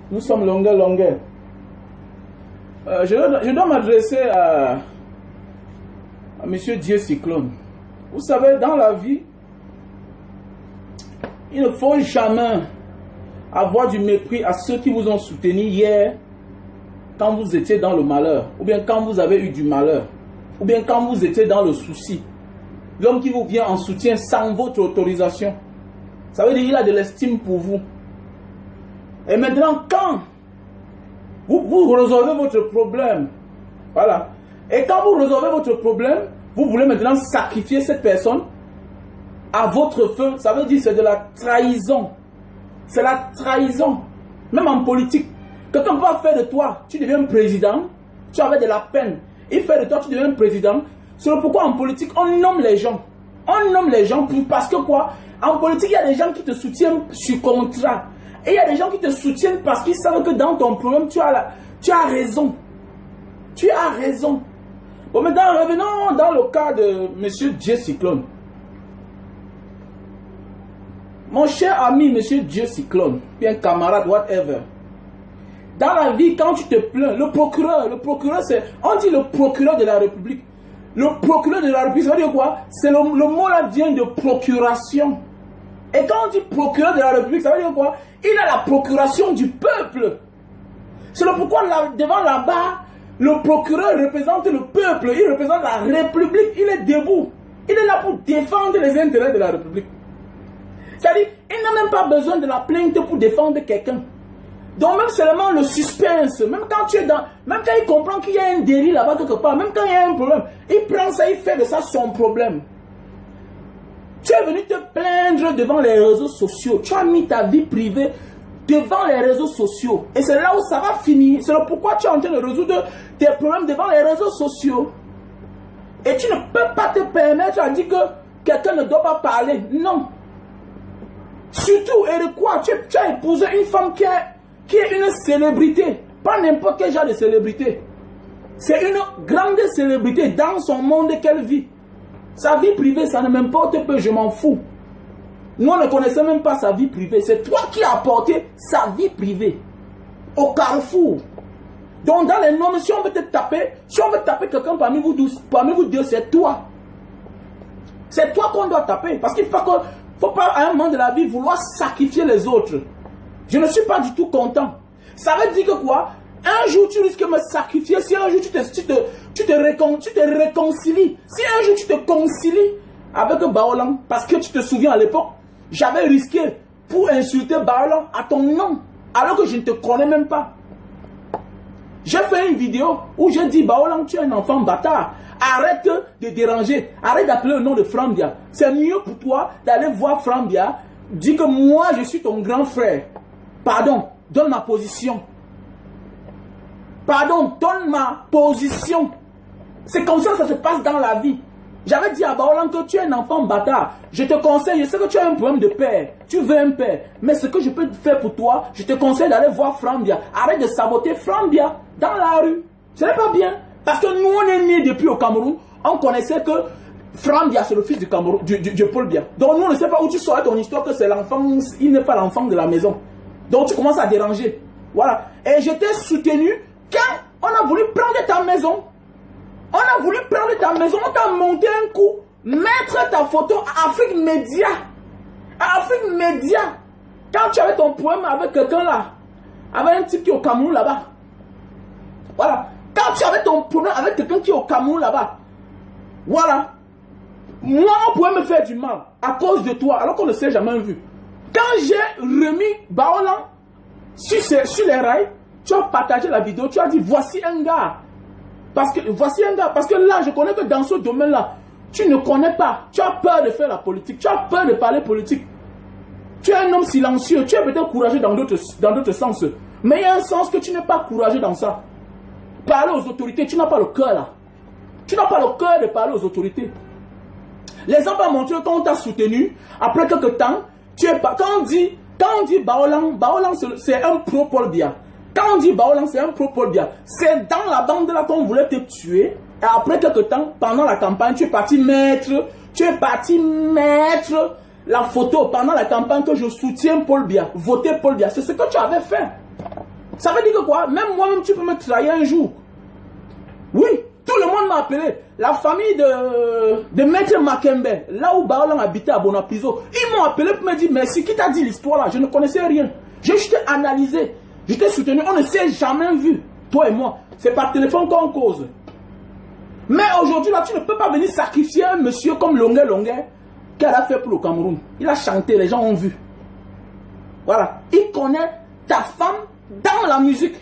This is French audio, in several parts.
Nous sommes longueur. Je dois m'adresser à Monsieur Dieu Cyclone. Vous savez, dans la vie, il ne faut jamais avoir du mépris à ceux qui vous ont soutenu hier quand vous étiez dans le malheur, ou bien quand vous avez eu du malheur, ou bien quand vous étiez dans le souci. L'homme qui vous vient en soutien sans votre autorisation, ça veut dire qu'il a de l'estime pour vous. Et maintenant, quand vous résolvez votre problème, voilà, et quand vous résolvez votre problème, vous voulez maintenant sacrifier cette personne à votre feu, ça veut dire que c'est de la trahison. C'est la trahison. Même en politique, quelqu'un peut faire de toi, tu deviens président, tu avais de la peine. Il fait de toi, tu deviens président. C'est pourquoi en politique, on nomme les gens. On nomme les gens parce que quoi? En politique, il y a des gens qui te soutiennent sur contrat. Et il y a des gens qui te soutiennent parce qu'ils savent que dans ton problème, tu as raison. Tu as raison. Bon, maintenant, revenons dans le cas de M. Dieu Cyclone. Mon cher ami, M. Dieu Cyclone, bien camarade, whatever. Dans la vie, quand tu te plains, le procureur, c'est, on dit le procureur de la République. Le procureur de la République, ça veut dire quoi? C'est le mot là vient de procuration. Et quand on dit procureur de la République, ça veut dire quoi? Il a la procuration du peuple. C'est pourquoi devant là-bas, le procureur représente le peuple, il représente la République, il est debout. Il est là pour défendre les intérêts de la République. C'est-à-dire, il n'a même pas besoin de la plainte pour défendre quelqu'un. Donc même seulement le suspense, même quand il comprend qu'il y a un délit là-bas quelque part, même quand il y a un problème, il prend ça, il fait de ça son problème. Tu es venu te plaindre devant les réseaux sociaux, tu as mis ta vie privée devant les réseaux sociaux. Et c'est là où ça va finir. C'est pourquoi tu es en train de résoudre tes problèmes devant les réseaux sociaux. Et tu ne peux pas te permettre à dire que quelqu'un ne doit pas parler. Non. Surtout, et de quoi? Tu as épousé une femme qui est une célébrité. Pas n'importe quel genre de célébrité. C'est une grande célébrité dans son monde qu'elle vit. Sa vie privée, ça ne m'importe pas, je m'en fous. Nous, on ne connaissait même pas sa vie privée. C'est toi qui as apporté sa vie privée au carrefour. Donc, dans les noms, si on veut te taper, quelqu'un parmi vous deux, c'est toi. C'est toi qu'on doit taper. Parce qu'il faut pas, à un moment de la vie, vouloir sacrifier les autres. Je ne suis pas du tout content. Ça veut dire que quoi? Un jour, tu risques de me sacrifier. Si un jour, tu te réconcilies. Si un jour, tu te concilies avec Baolang, parce que tu te souviens à l'époque, j'avais risqué pour insulter Baolang à ton nom, alors que je ne te connais même pas. J'ai fait une vidéo où j'ai dit, Baolang, tu es un enfant bâtard. Arrête de déranger. Arrête d'appeler le nom de Frambia. C'est mieux pour toi d'aller voir Frambia. Dis que moi, je suis ton grand frère. Pardon, donne ma position. Pardon, donne ma position. C'est comme ça que ça se passe dans la vie. J'avais dit à Baolang que tu es un enfant bâtard. Je te conseille, je sais que tu as un problème de père. Tu veux un père. Mais ce que je peux faire pour toi, je te conseille d'aller voir Frambia. Arrête de saboter Frambia dans la rue. Ce n'est pas bien. Parce que nous, on est nés depuis au Cameroun. On connaissait que Frambia, c'est le fils du Cameroun, du Paul Biya. Donc nous, on ne sait pas où tu sors ton histoire que c'est l'enfant. Il n'est pas l'enfant de la maison. Donc tu commences à déranger. Voilà. Et je t'ai soutenu quand on a voulu prendre ta maison. On a voulu prendre ta maison, on t'a monté un coup, mettre ta photo à Afrique Média. À Afrique Média. Quand tu avais ton problème avec quelqu'un là, avec un type qui est au Cameroun là-bas. Voilà. Quand tu avais ton problème avec quelqu'un qui est au Cameroun là-bas. Voilà. Moi, on pouvait me faire du mal à cause de toi, alors qu'on ne s'est jamais vu. Quand j'ai remis Baolang sur les rails, tu as partagé la vidéo, tu as dit voici un gars. Parce que là, je connais que dans ce domaine-là, tu ne connais pas. Tu as peur de faire la politique. Tu as peur de parler politique. Tu es un homme silencieux. Tu es peut-être courageux dans d'autres sens. Mais il y a un sens que tu n'es pas courageux dans ça. Parler aux autorités, tu n'as pas le cœur là. Tu n'as pas le cœur de parler aux autorités. Les hommes ont montré qu'on t'a soutenu. Après quelques temps, tu es pas. Quand on dit Baolang, c'est un pro-Paul Biya. Quand on dit Baolang, c'est un pro-Paul Biya. C'est dans la bande là qu'on voulait te tuer. Et après quelques temps, pendant la campagne, tu es parti mettre la photo pendant la campagne que je soutiens Paul Biya. Voter Paul Biya. C'est ce que tu avais fait. Ça veut dire que quoi? Même moi-même, tu peux me trahir un jour. Oui, tout le monde m'a appelé. La famille de Maître Makembe, là où Baolang habitait à Bonapiso, ils m'ont appelé pour me dire merci. Qui t'a dit l'histoire là? Je ne connaissais rien. J'ai juste analysé. Je t'ai soutenu. On ne s'est jamais vu, toi et moi. C'est par téléphone qu'on cause. Mais aujourd'hui, là, tu ne peux pas venir sacrifier un monsieur comme Longuet Longuet qu'elle a fait pour le Cameroun. Il a chanté, les gens ont vu. Voilà. Il connaît ta femme dans la musique.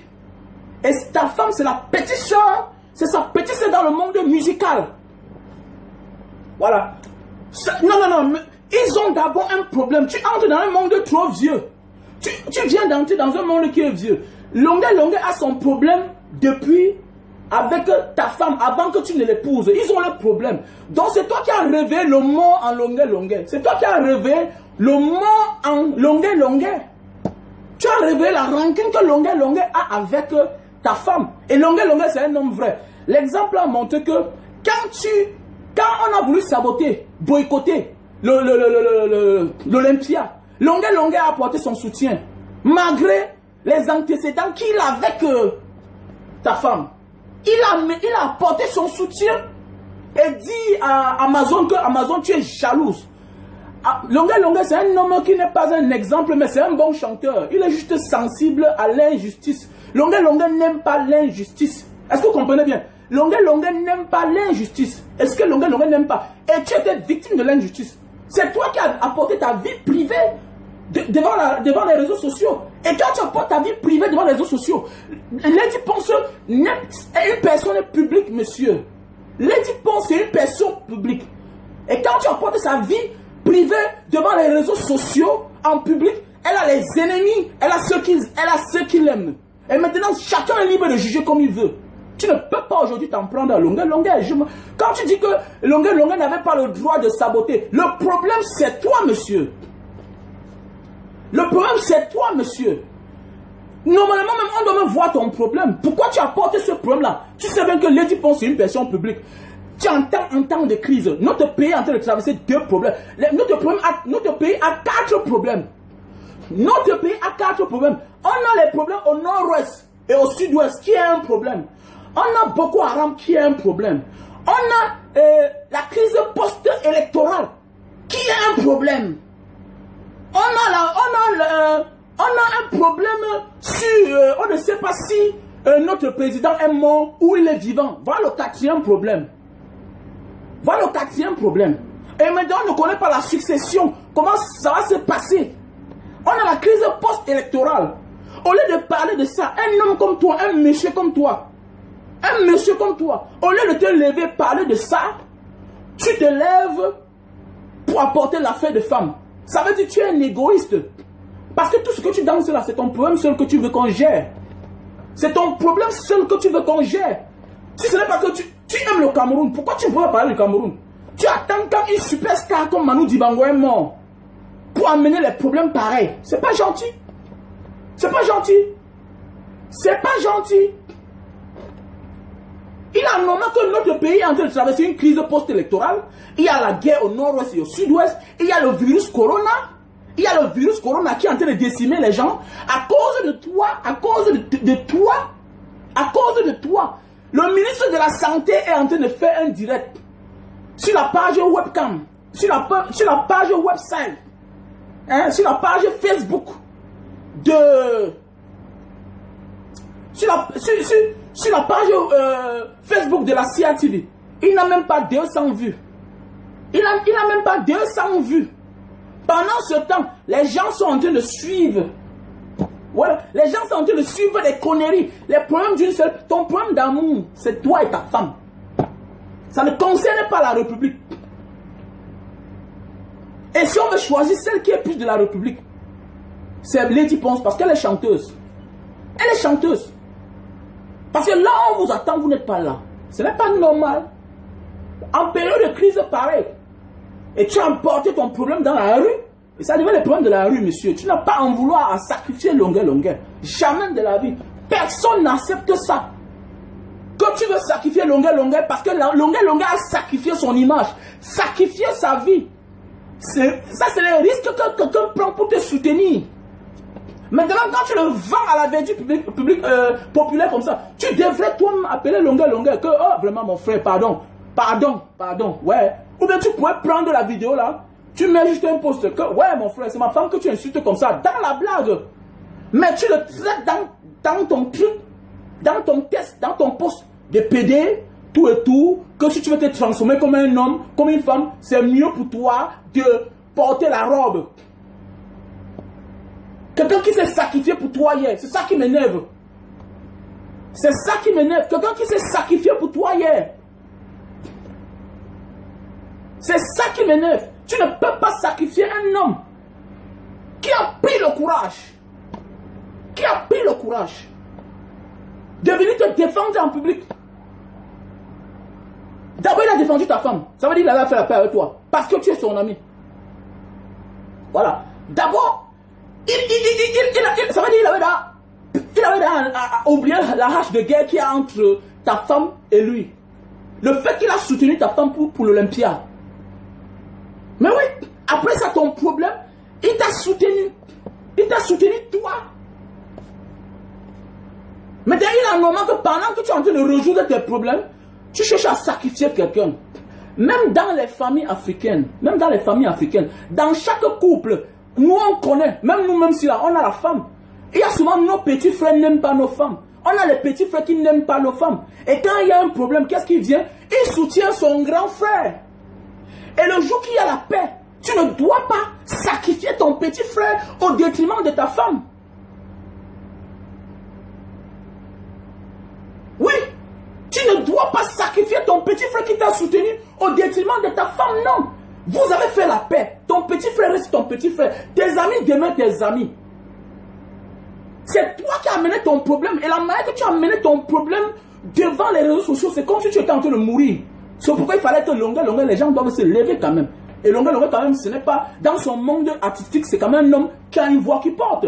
Et ta femme, c'est la petite soeur. C'est sa petite soeur dans le monde musical. Voilà. Non. Ils ont d'abord un problème. Tu entres dans un monde trop vieux. Tu viens d'entrer dans un monde qui est vieux. Longuet Longuet a son problème depuis avec ta femme avant que tu ne l'épouses. Ils ont le problème. Donc c'est toi qui as rêvé le mot en Longuet Longuet. C'est toi qui as rêvé le mot en Longuet Longuet. Tu as rêvé la rancune que Longuet Longuet a avec ta femme. Et Longuet Longuet c'est un homme vrai. L'exemple a montré que quand on a voulu saboter, boycotter l'Olympia, Longuet Longuet a apporté son soutien. Malgré les antécédents qu'il a avec ta femme. Il a apporté son soutien et dit à Amazon que Amazon, tu es jalouse. Longuet Longuet, c'est un homme qui n'est pas un exemple, mais c'est un bon chanteur. Il est juste sensible à l'injustice. Longuet Longuet n'aime pas l'injustice. Est-ce que vous comprenez bien? Longuet Longuet n'aime pas l'injustice. Est-ce que Longuet Longuet n'aime pas? Et tu étais victime de l'injustice. C'est toi qui as apporté ta vie privée devant les réseaux sociaux. Et quand tu apportes ta vie privée devant les réseaux sociaux, Lady Ponce est une personne publique, monsieur. Lady Ponce est une personne publique. Et quand tu apportes sa vie privée devant les réseaux sociaux, en public, elle a les ennemis, elle a ceux qui l'aiment. Et maintenant, chacun est libre de juger comme il veut. Tu ne peux pas aujourd'hui t'en prendre à Longuet Longuet. Quand tu dis que Longuet Longuet n'avait pas le droit de saboter, le problème c'est toi, monsieur. Le problème c'est toi, monsieur. Normalement, même on doit même voir ton problème. Pourquoi tu apportes ce problème-là? Tu sais bien que Lady Ponce est une personne publique. Tu entends un temps de crise. Notre pays est en train de traverser deux problèmes. Notre pays a 4 problèmes. Notre pays a 4 problèmes. On a les problèmes au nord-ouest et au sud-ouest qui est un problème. On a Boko Haram qui est un problème. On a la crise post-électorale qui est un problème. On a un problème sur... on ne sait pas si notre président est mort ou il est vivant. Voilà le 4e problème. Voilà le 4e problème. Et maintenant, on ne connaît pas la succession. Comment ça va se passer? On a la crise post-électorale. Au lieu de parler de ça, un homme comme toi, un monsieur comme toi, au lieu de te lever, parler de ça, tu te lèves pour apporter l'affaire de femme. Ça veut dire que tu es un égoïste. Parce que tout ce que tu danses là, c'est ton problème seul que tu veux qu'on gère. C'est ton problème seul que tu veux qu'on gère. Si ce n'est pas que tu aimes le Cameroun, pourquoi tu ne peux pas parler du Cameroun? Tu attends quand une superstar comme Manu Dibango est mort pour amener les problèmes pareils. C'est pas gentil. C'est pas gentil. C'est pas gentil. Il est normal que notre pays est en train de traverser une crise post-électorale. Il y a la guerre au nord-ouest et au sud-ouest. Il y a le virus corona. Il y a le virus corona qui est en train de décimer les gens. À cause de toi, à cause de toi. Le ministre de la Santé est en train de faire un direct sur la page webcam, sur la page website, hein, sur la page Facebook sur la page Facebook de la CIATV. Il n'a même pas 200 vues. Il n'a même pas 200 vues. Pendant ce temps, les gens sont en train de suivre. Voilà, les gens sont en train de suivre des conneries. Les problèmes d'une seule... Ton problème d'amour, c'est toi et ta femme. Ça ne concerne pas la République. Et si on veut choisir celle qui est plus de la République, c'est Lady Ponce parce qu'elle est chanteuse. Elle est chanteuse. Parce que là, on vous attend, vous n'êtes pas là. Ce n'est pas normal. En période de crise pareille, et tu as emporté ton problème dans la rue, et ça devient le problème de la rue, monsieur. Tu n'as pas à en vouloir à sacrifier Longuet. Jamais de la vie. Personne n'accepte ça. Que tu veux sacrifier Longuet parce que Longuet a sacrifié son image, sacrifié sa vie. Ça, c'est le risque que quelqu'un prend pour te soutenir. Maintenant, quand tu le vends à la verdure populaire comme ça, tu devrais toi-même appeler longueur que, oh, vraiment, mon frère, pardon. Ouais. Ou bien tu pourrais prendre la vidéo là, tu mets juste un post que, ouais, mon frère, c'est ma femme que tu insultes comme ça, dans la blague. Mais tu le traites dans ton truc, dans ton test, dans ton post de PD, tout et tout, que si tu veux te transformer comme un homme, comme une femme, c'est mieux pour toi de porter la robe. Quelqu'un qui s'est sacrifié pour toi hier, c'est ça qui m'énerve. C'est ça qui m'énerve. Quelqu'un qui s'est sacrifié pour toi hier. C'est ça qui m'énerve. Tu ne peux pas sacrifier un homme qui a pris le courage. Qui a pris le courage de venir te défendre en public. D'abord, il a défendu ta femme. Ça veut dire qu'il a fait la paix avec toi. Parce que tu es son ami. Voilà. D'abord, ça veut dire qu'il avait oublié la hache de guerre qu'il y a entre ta femme et lui. Le fait qu'il a soutenu ta femme pour l'Olympia. Mais oui, après ça, ton problème, il t'a soutenu. Il t'a soutenu toi. Mais d'ailleurs, il est normal que pendant que tu es en train de résoudre tes problèmes, tu cherches à sacrifier quelqu'un. Même dans les familles africaines, dans chaque couple, nous on connaît, même nous-mêmes si là, on a la femme. Il y a souvent nos petits frères n'aiment pas nos femmes. On a les petits frères qui n'aiment pas nos femmes. Et quand il y a un problème, qu'est-ce qui vient? Il soutient son grand frère. Et le jour qu'il y a la paix, tu ne dois pas sacrifier ton petit frère au détriment de ta femme. Oui, tu ne dois pas sacrifier ton petit frère qui t'a soutenu au détriment de ta femme, non. Vous avez fait la paix. Ton petit frère reste ton petit frère. Tes amis demeurent tes amis. C'est toi qui as amené ton problème. Et la manière que tu as amené ton problème devant les réseaux sociaux, c'est comme si tu étais en train de mourir. C'est pourquoi il fallait que longueur, les gens doivent se lever quand même. Et longueur, quand même, ce n'est pas... Dans son monde artistique, c'est quand même un homme qui a une voix qui porte.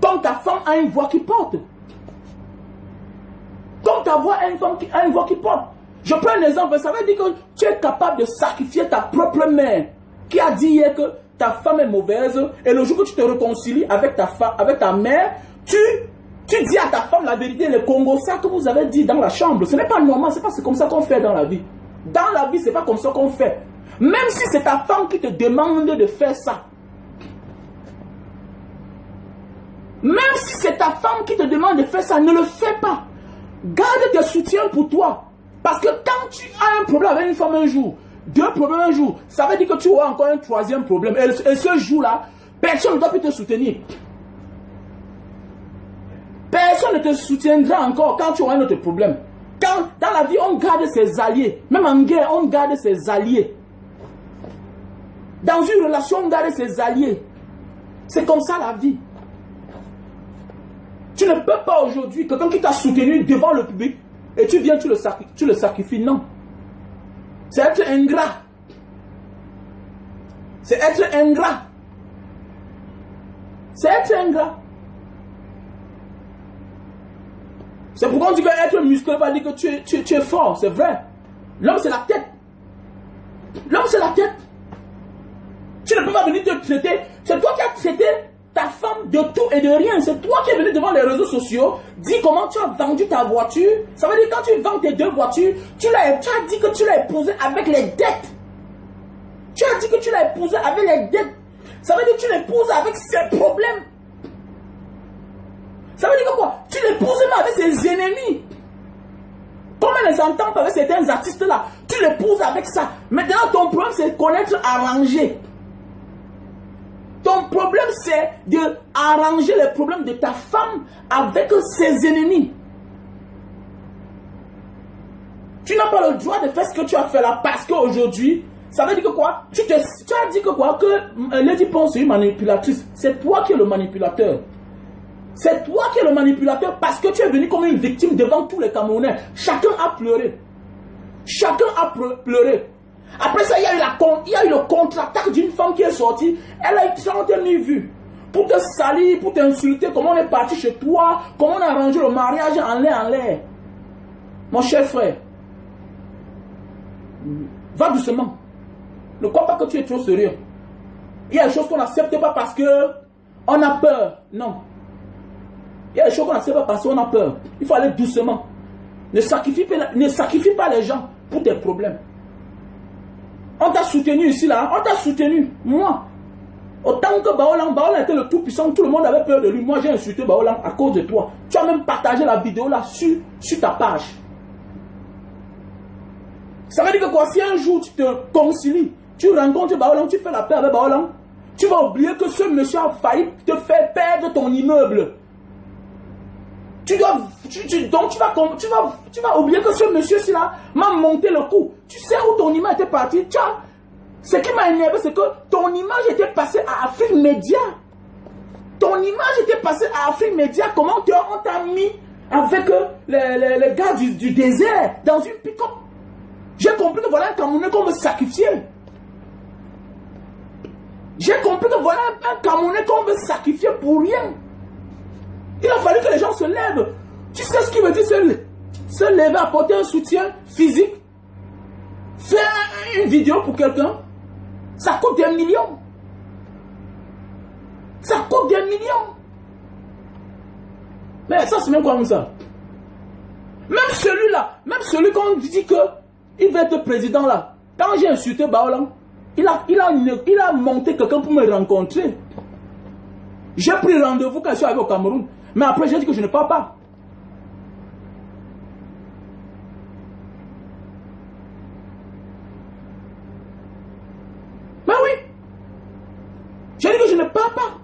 Comme ta femme a une voix qui porte. Comme ta voix a une voix qui porte. Je prends un exemple, ça veut dire que tu es capable de sacrifier ta propre mère, qui a dit hier que ta femme est mauvaise, et le jour que tu te réconcilies avec ta mère, tu dis à ta femme la vérité, le Congo, ça que vous avez dit dans la chambre, ce n'est pas normal, c'est pas comme ça qu'on fait dans la vie. Dans la vie, c'est pas comme ça qu'on fait. Même si c'est ta femme qui te demande de faire ça. Même si c'est ta femme qui te demande de faire ça, ne le fais pas. Garde tes soutiens pour toi. Parce que quand tu as un problème avec une femme un jour, deux problèmes un jour, ça veut dire que tu auras encore un troisième problème. Et ce jour-là, personne ne doit plus te soutenir. Personne ne te soutiendra encore quand tu auras un autre problème. Quand dans la vie, on garde ses alliés. Même en guerre, on garde ses alliés. Dans une relation, on garde ses alliés. C'est comme ça la vie. Tu ne peux pas aujourd'hui, quelqu'un qui t'a soutenu devant le public, et tu viens, tu le sacrifies. Non. C'est être ingrat. C'est être ingrat. C'est être ingrat. C'est pourquoi on dit qu'être musclé va dire que tu es fort. C'est vrai. L'homme, c'est la tête. L'homme, c'est la tête. Tu ne peux pas venir te traiter. C'est toi qui as traité ta femme de tout et de rien. C'est toi qui es venu devant les réseaux sociaux. Dis comment tu as vendu ta voiture. Ça veut dire quand tu vends tes deux voitures, tu as dit que tu l'as épousée avec les dettes. Tu as dit que tu l'as épousée avec les dettes. Ça veut dire que tu l'épouses avec ses problèmes. Ça veut dire que quoi? Tu l'épouses même avec ses ennemis. Comme elle les entend avec certains artistes là, tu l'épouses avec ça. Maintenant, ton problème, c'est connaître arranger. Ton problème, c'est de arranger les problèmes de ta femme avec ses ennemis. Tu n'as pas le droit de faire ce que tu as fait là parce qu'aujourd'hui, ça veut dire que quoi? Tu as dit que quoi? Que Lady Ponce est une manipulatrice. C'est toi qui es le manipulateur. C'est toi qui es le manipulateur parce que tu es venu comme une victime devant tous les Camerounais. Chacun a pleuré. Chacun a pleuré. Après ça, il y a eu le contre-attaque d'une femme qui est sortie. Elle a eu 30 000 vues. Pour te salir, pour t'insulter, comment on est parti chez toi, comment on a arrangé le mariage en l'air. Mon cher frère, va doucement. Ne crois pas que tu es trop sérieux. Il y a des choses qu'on n'accepte pas parce que On a peur. Non. Il y a des choses qu'on ne sait pas passer, on a peur. Il faut aller doucement. Ne sacrifie pas les gens pour tes problèmes. On t'a soutenu ici, là. On t'a soutenu. Moi. Autant que Baolang était le tout-puissant, tout le monde avait peur de lui. Moi, j'ai insulté Baolang à cause de toi. Tu as même partagé la vidéo là sur ta page. Ça veut dire que quoi, si un jour tu te concilies, tu rencontres Baolang, tu fais la paix avec Baolang, tu vas oublier que ce monsieur a failli te faire perdre ton immeuble. Donc tu vas oublier que ce monsieur-ci là m'a monté le coup. Tu sais où ton image était partie. Ce qui m'a énervé, c'est que ton image était passée à Afrique Média. Ton image était passée à Afrique Média. Comment on t'a mis avec les gars du désert dans une pick-up. J'ai compris que voilà un Camerounais qu'on veut sacrifier. J'ai compris que voilà un Camerounais qu'on veut sacrifier pour rien. Il a fallu que les gens se lèvent. Tu sais ce qui veut dire se lever, apporter un soutien physique, faire une vidéo pour quelqu'un. Ça coûte des millions. Ça coûte des millions. Mais ça, c'est même comme ça. Même celui-là, même celui qu'on dit que il va être président là. Quand j'ai insulté Baolang, il a monté quelqu'un pour me rencontrer. J'ai pris rendez-vous quand je suis arrivé au Cameroun. Mais après, j'ai dit que je ne pars pas. Mais oui. J'ai dit que je ne pars pas.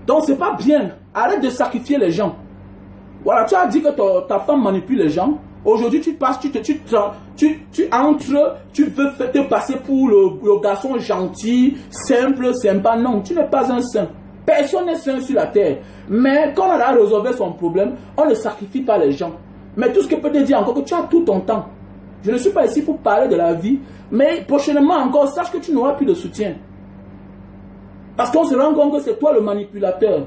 Donc, c'est pas bien. Arrête de sacrifier les gens. Voilà, tu as dit que ta femme manipule les gens. Aujourd'hui, tu passes, tu entres, tu veux te passer pour le garçon gentil, simple, sympa. Non, tu n'es pas un saint. Personne n'est saint sur la terre. Mais quand on a résolu son problème, on ne sacrifie pas les gens. Mais tout ce que je peux te dire encore, que tu as tout ton temps. Je ne suis pas ici pour parler de la vie, mais prochainement encore, sache que tu n'auras plus de soutien. Parce qu'on se rend compte que c'est toi le manipulateur.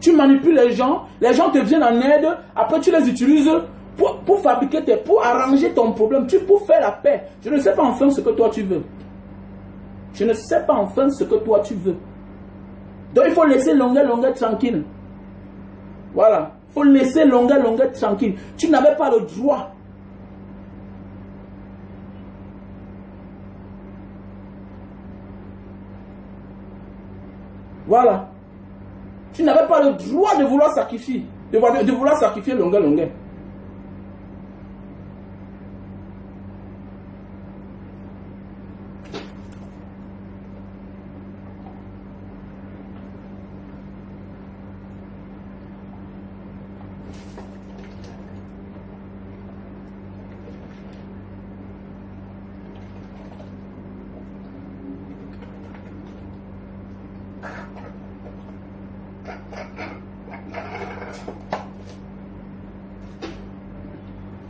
Tu manipules les gens te viennent en aide, après tu les utilises pour fabriquer pour arranger ton problème, pour faire la paix. Je ne sais pas enfin ce que toi tu veux. Je ne sais pas enfin ce que toi tu veux. Donc il faut laisser Longuet tranquille. Voilà. Il faut laisser Longuet tranquille. Tu n'avais pas le droit. Voilà. Tu n'avais pas le droit de vouloir sacrifier. De vouloir sacrifier Longuet.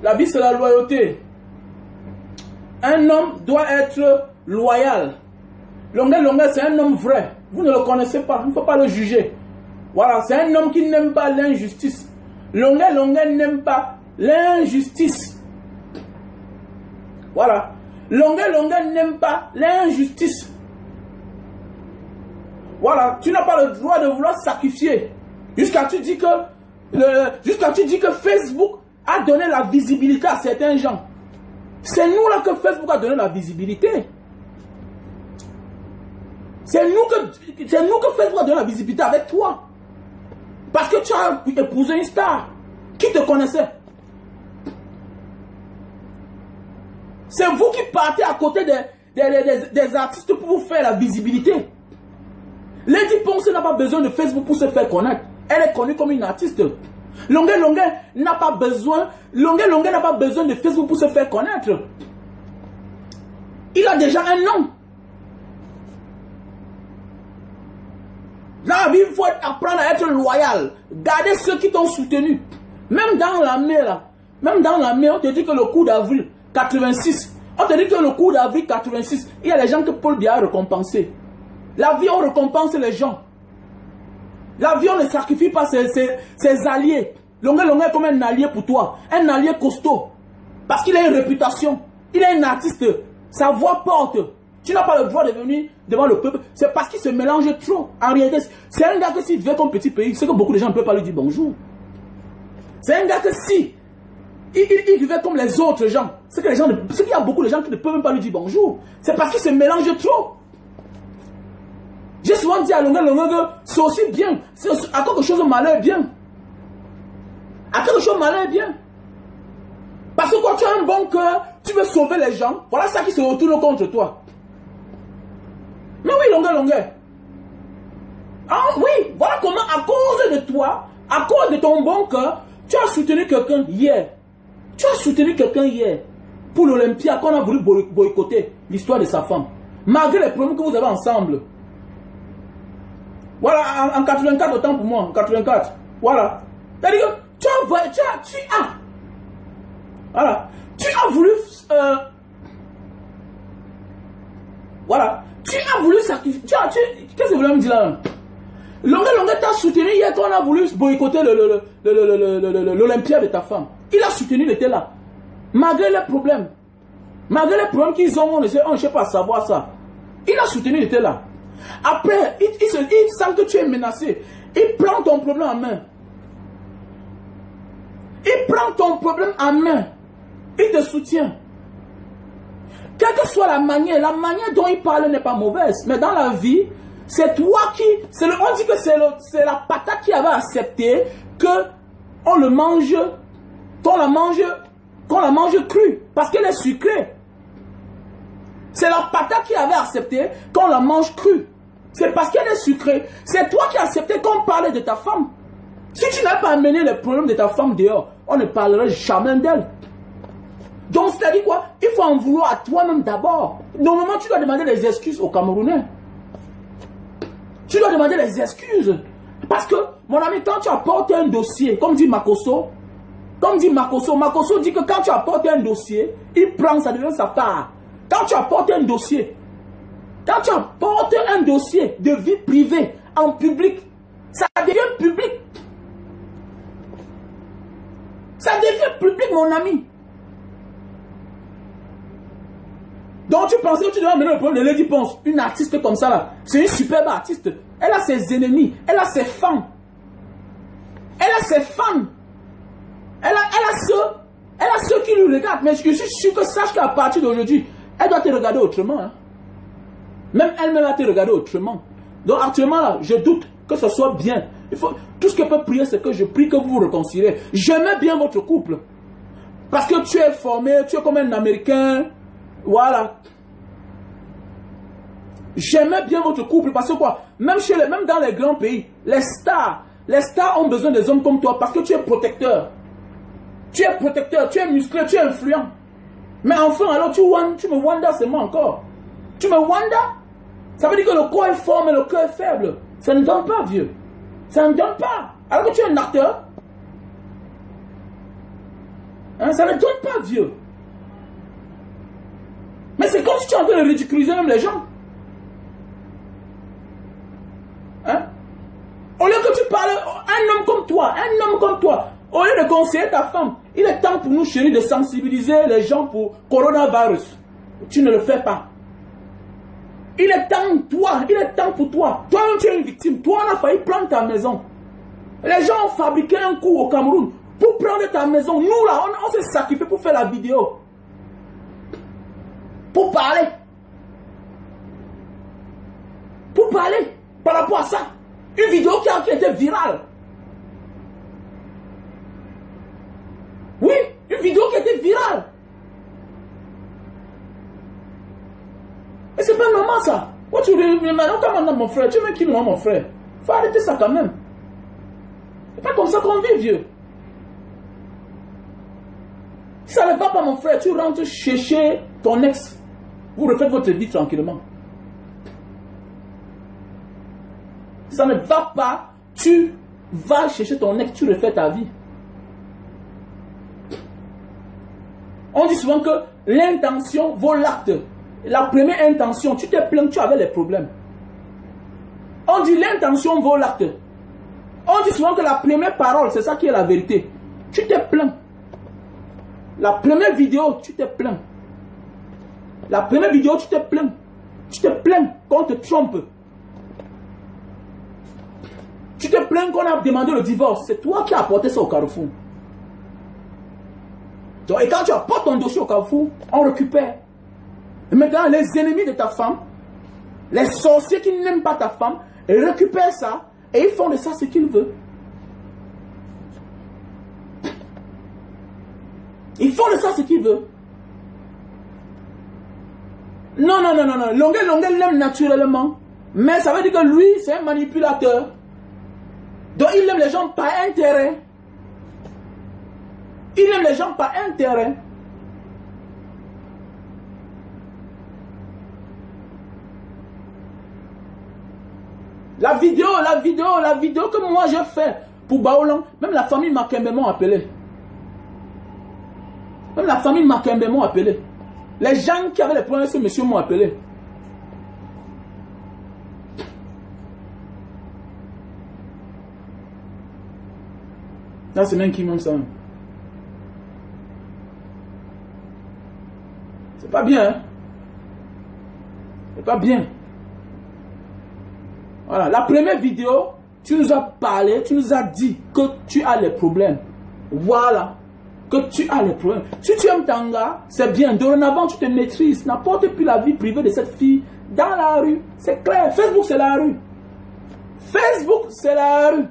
La vie, c'est la loyauté. Un homme doit être loyal. Longuet, c'est un homme vrai. Vous ne le connaissez pas, il ne faut pas le juger. Voilà, c'est un homme qui n'aime pas l'injustice. Longuet n'aime pas l'injustice. Voilà. Longuet n'aime pas l'injustice. Voilà, tu n'as pas le droit de vouloir sacrifier. Jusqu'à tu dis que Facebook a donné la visibilité à certains gens. C'est nous là que Facebook a donné la visibilité. C'est nous que Facebook a donné la visibilité avec toi. Parce que tu as épousé une star qui te connaissait. C'est vous qui partez à côté des artistes pour vous faire la visibilité. Lady Ponce n'a pas besoin de Facebook pour se faire connaître. Elle est connue comme une artiste. Longuet n'a pas besoin de Facebook pour se faire connaître. Il a déjà un nom. Dans la vie, il faut apprendre à être loyal. Gardez ceux qui t'ont soutenu. Même dans l'armée, on te dit que le coup d'avril 86, on te dit que le coup d'avril 86, il y a les gens que Paul Biya a récompensé. La vie, on récompense les gens. La vie, on ne sacrifie pas ses alliés. Longuet est comme un allié pour toi. Un allié costaud. Parce qu'il a une réputation. Il est un artiste. Sa voix porte. Tu n'as pas le droit de venir devant le peuple. C'est parce qu'il se mélange trop. En réalité, c'est un gars que s'il vivait comme petit pays, c'est que beaucoup de gens ne peuvent pas lui dire bonjour. C'est un gars que si il vivait comme les autres gens, c'est que qu'il y a beaucoup de gens qui ne peuvent même pas lui dire bonjour. C'est parce qu'il se mélange trop. J'ai souvent dit à longueur que c'est aussi bien. À quelque chose de malheur bien. À quelque chose de malheur bien. Parce que quand tu as un bon cœur, tu veux sauver les gens, voilà ça qui se retourne contre toi. Mais oui, longueur. Ah oui, voilà comment à cause de toi, à cause de ton bon cœur, tu as soutenu quelqu'un hier. Tu as soutenu quelqu'un hier pour l'Olympia qu'on a voulu boycotter l'histoire de sa femme. Malgré les problèmes que vous avez ensemble. Voilà, en 84, autant pour moi, en 84. Voilà. C'est-à-dire que tu as voulu... voilà. Tu as voulu sacrifier... Qu'est-ce que vous voulez me dire là? Longueur t'a soutenu hier quand on a voulu boycotter l'Olympia de ta femme. Il a soutenu, il était là. Malgré les problèmes. Malgré les problèmes qu'ils ont, on ne sait pas savoir ça. Il a soutenu, il était là. Après, il sent que tu es menacé. Il prend ton problème en main. Il prend ton problème en main. Il te soutient. Quelle que soit la manière dont il parle n'est pas mauvaise. Mais dans la vie, c'est toi qui... on dit que c'est la patate qui avait accepté qu'on le mange, qu'on la mange crue. Parce qu'elle est sucrée. C'est la patate qui avait accepté qu'on la mange crue. C'est parce qu'elle est sucrée. C'est toi qui as accepté qu'on parlait de ta femme. Si tu n'as pas amené les problèmes de ta femme dehors, on ne parlerait jamais d'elle. Donc, c'est-à-dire quoi? Il faut en vouloir à toi-même d'abord. Normalement, tu dois demander des excuses aux Camerounais. Tu dois demander des excuses. Parce que, mon ami, quand tu apportes un dossier, comme dit Makosso dit que quand tu apportes un dossier, il prend, ça devient sa part. Quand tu apportes un dossier de vie privée en public, ça devient public. Ça devient public, mon ami. Donc tu pensais que tu devais amener le problème de Lady Ponce, une artiste comme ça là. C'est une superbe artiste. Elle a ses ennemis, elle a ses fans. Elle a ceux qui lui regardent. Mais je suis sûr que sache qu'à partir d'aujourd'hui, elle doit te regarder autrement. Hein. Même elle-même va te regarder autrement. Donc actuellement là, je doute que ce soit bien. Tout ce que je peux prier, c'est que je prie que vous vous réconciliez. J'aimais bien votre couple. Parce que tu es formé, tu es comme un Américain. Voilà. J'aimais bien votre couple parce que quoi? Même dans les grands pays, les stars ont besoin des hommes comme toi parce que tu es protecteur. Tu es protecteur, tu es musclé, tu es influent. Mais enfin, alors tu me wonder, c'est moi encore. Tu me wonder? Ça veut dire que le corps est fort mais le cœur est faible. Ça ne donne pas, vieux. Ça ne donne pas. Alors que tu es un acteur. Hein, ça ne donne pas, vieux. Mais c'est comme si tu es en train de ridiculiser même les gens. Hein? Au lieu que tu parles, un homme comme toi, au lieu de conseiller ta femme, il est temps pour nous, chéris, de sensibiliser les gens pour coronavirus. Tu ne le fais pas. Il est temps pour toi. Toi-même, tu es une victime. Toi, on a failli prendre ta maison. Les gens ont fabriqué un coup au Cameroun pour prendre ta maison. Nous, là, on s'est sacrifié pour faire la vidéo. Pour parler. Par rapport à ça. Une vidéo qui a été virale. Oui, une vidéo qui a été virale. Mais c'est pas normal ça. Quand tu maintenant mon frère, tu veux qui mon frère? Faut arrêter ça quand même. C'est pas comme ça qu'on vit, vieux. Si ça ne va pas, mon frère, tu rentres chercher ton ex. Vous refaites votre vie tranquillement. Si ça ne va pas, tu vas chercher ton ex, tu refais ta vie. On dit souvent que l'intention vaut l'acte. La première intention, tu t'es plaint, tu avais les problèmes. On dit l'intention vaut l'acte. On dit souvent que la première parole, c'est ça qui est la vérité. Tu t'es plaint. La première vidéo, tu t'es plaint. La première vidéo, tu t'es plaint. Tu te plains qu'on te trompe. Tu te plains qu'on a demandé le divorce. C'est toi qui as apporté ça au Carrefour. Donc, et quand tu apportes ton dossier au Carrefour, on récupère. Et maintenant, les ennemis de ta femme, les sorciers qui n'aiment pas ta femme, ils récupèrent ça et ils font de ça ce qu'ils veulent. Ils font de ça ce qu'ils veulent. Non, non, non, non, non. Longueuil l'aime naturellement. Mais ça veut dire que lui, c'est un manipulateur. Donc il aime les gens par intérêt. Il aime les gens par intérêt. La vidéo que moi j'ai fait pour Baolan, même la famille Makembe m'ont appelé. Même la famille Makembe m'ont appelé. Les gens qui avaient les problèmes avec ce monsieur m'ont appelé. Là, c'est même qui m'aime ça. C'est pas bien. Hein? C'est pas bien. Voilà. La première vidéo, tu nous as parlé, tu nous as dit que tu as les problèmes. Voilà. Que tu as les problèmes. Si tu aimes Tanga, c'est bien. Dorénavant, tu te maîtrises. N'apporte plus la vie privée de cette fille dans la rue. C'est clair. Facebook, c'est la rue. Facebook, c'est la rue.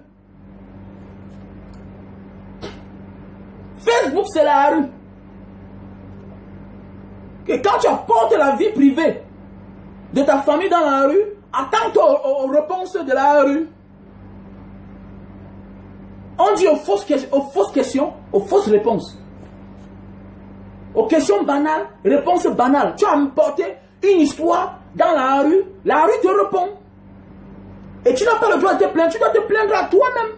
Facebook, c'est la rue. Et quand tu apportes la vie privée de ta famille dans la rue, attends aux réponses de la rue. On dit aux fausses questions, aux fausses réponses. Aux questions banales, réponses banales. Tu as apporté une histoire dans la rue te répond. Et tu n'as pas le droit de te plaindre, tu dois te plaindre à toi-même.